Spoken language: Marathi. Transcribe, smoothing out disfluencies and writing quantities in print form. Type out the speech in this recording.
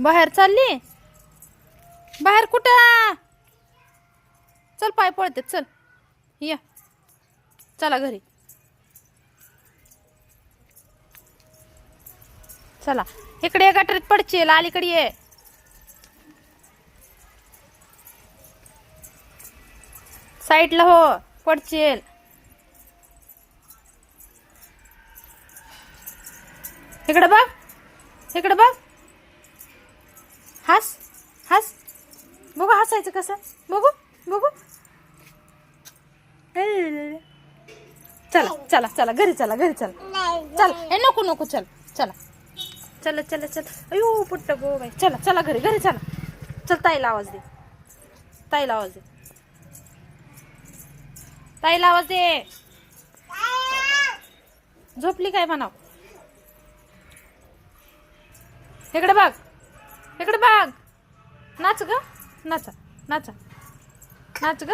बाहेर चालली? बाहेर कुठं? चल पाय पळते चल या चला घरी चला इकडे ये गटरीत पडचील अलीकडे ये साईडला हो पडचील इकडे बघ इकडे बघ हस हस बघू हसायचं कसं बघू बघू चला चला चला घरी चला चल ए नको नको चल चला चला चला चल अयो पुट्ट गो बाई चला चला घरी चला चल ताईला आवाज दे ताईला आवाज दे ताईला आवाज दे झोपली काय म्हणाव इकडे बघ नाच ग नाचा नाचा नाच ग